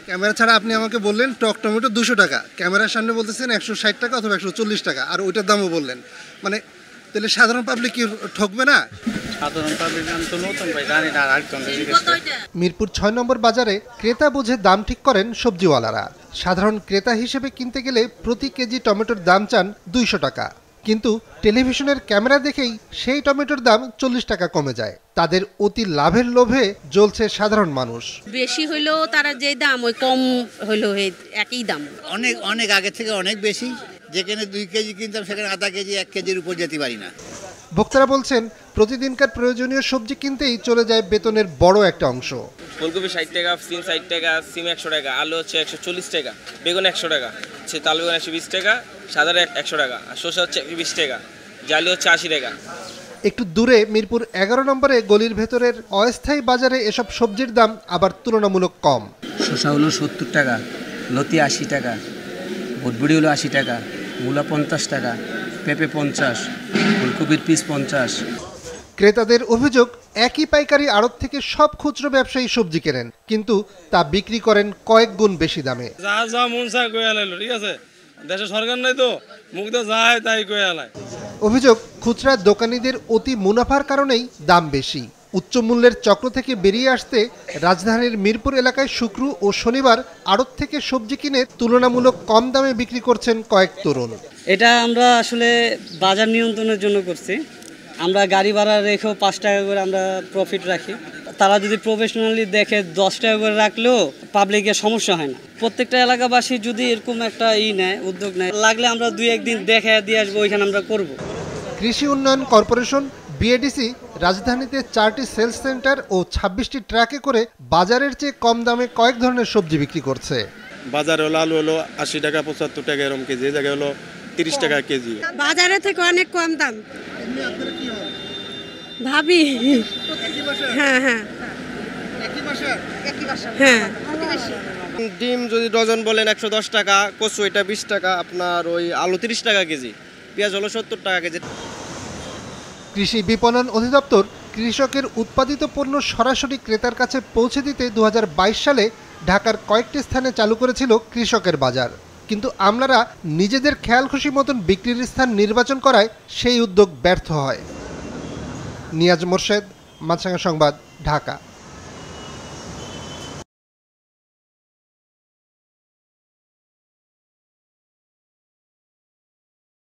Camera ছাড়া আপনি আমাকে বললেন টক টমেটো 200 টাকা, ক্যামেরার সামনে বলতেছেন 160 টাকা অথবা 140 টাকা, আর ওইটার দামও বললেন। মানে তাহলে সাধারণ পাবলিক কি ঠকবে না? সাধারণ পাবলিক আমি তো নতুন ভাই, জানি না, আরেকজন মিরপুর 6 নম্বর বাজারে ক্রেতা বুঝে দাম ঠিক করেন সবজিওয়ালারা। সাধারণ ক্রেতা হিসেবে কিনতে গেলে প্রতি কেজি টমেটোর দাম চান 200 টাকা, কিন্তু টেলিভিশনের ক্যামেরা দেখেই সেই টমেটোর দাম 40 টাকা কমে যায়। তাদের অতি লাভের লোভে জ্বলছে সাধারণ মানুষ। বেশি হইলেও তারা যে দাম, ওই কম হইলেও একই দাম। অনেক অনেক আগে থেকে অনেক বেশি। যেখানে 2 কেজি কিনতাম সেখানে আধা কেজি 1 কেজির উপর যেতে পারি না। ভোক্তারা বলছেন প্রতিদিনকার প্রয়োজনীয় সবজি কিনতেই চলে যায় বেতনের বড় একটা অংশ। ফুলকপি 60 টাকা, সিম 60 টাকা, সিম 100 টাকা, আলু হচ্ছে 140 টাকা, বেগুন 100 টাকা, তাল বেগুন 120 টাকা, সাদা 100 টাকা, আর শসা হচ্ছে 20 টাকা, জালি হচ্ছে 80 টাকা। একটু দূরে মিরপুর 11 নম্বরে গলির ভেতরের অস্থায়ী বাজারে এসব সবজির দাম আবার তুলনামূলক কম। শসা হলো 70 টাকা, লতি 80 টাকা, বটবড়ি হলো 80 টাকা, মূলা 50 টাকা, পেঁপে 50, ফুলকপির পিস 50। ক্রেতাদের অভিযোগ, একই পাইকারি আড়ত থেকে সব খুচরো ব্যবসায়ী সবজি কেনেন, কিন্তু তা বিক্রি করেন কয়েক গুণ বেশি দামে। যা যা মন চায় কই আলাইলো, ঠিক আছে, দেশে সরকার নাই তো, মুখ তো যায় তাই কই আলায়। অভিযোগ, খুচরা দোকানীদের অতি মুনাফার কারণেই দাম বেশি। উচ্চ মূল্যের চক্র থেকে বেরিয়ে আসতে রাজধানীর মিরপুর এলাকায় শুক্র ও শনিবার আড়ত থেকে সবজি কিনে তুলনামূলক কম দামে বিক্রি করছেন কয়েক তরুণ। এটা আমরা আসলে বাজার নিয়ন্ত্রণের জন্য করছি। আমরা গাড়ি ভাড়া রেখেও 5 টাকা করে আমরা প্রফিট রাখি। তারা যদি প্রফেশনালি দেখে 10 টাকা করে রাখলেও পাবলিকের সমস্যা হয় না। প্রত্যেকটা এলাকাবাসী যদি এরকম একটা উদ্যোগ নেয়, লাগলে আমরা 2-1 দিন দেখে দিয়ে আসবো, ওইখানে আমরা করব। কৃষি উন্নয়ন কর্পোরেশন বিএডিসি রাজধানীতে 4টি সেলস সেন্টার ও 26টি ট্রাকে করে বাজারের চেয়ে কম দামে কয়েক ধরনের সবজি বিক্রি করছে। বাজারে হলো আলু হলো 80 টাকা 75 টাকা এরকম কেজি, এই জায়গায় হলো 30 টাকা কেজি। বাজারে থেকে অনেক কম দাম ভাবি। হ্যাঁ হ্যাঁ হ্যাঁ। ডিম যদি ডজন বলেন 110 টাকা, কচু এটা 20 টাকা, আপনার ওই আলু 30 টাকা কেজি, পেঁয়াজ হলো 70 টাকা কেজি। কৃষি বিপণন অধিদপ্তর কৃষকের উৎপাদিত পণ্য সরাসরি ক্রেতার কাছে পৌঁছে দিতে 2022 সালে ঢাকার কয়েকটি স্থানে চালু করেছিল কৃষকের বাজার, কিন্তু আমলারা নিজেদের খেয়াল খুশি মতন বিক্রির স্থান নির্বাচন করায় সেই উদ্যোগ ব্যর্থ হয়। নিয়াজ মোর্শেদ, মাছরাঙা সংবাদ, ঢাকা।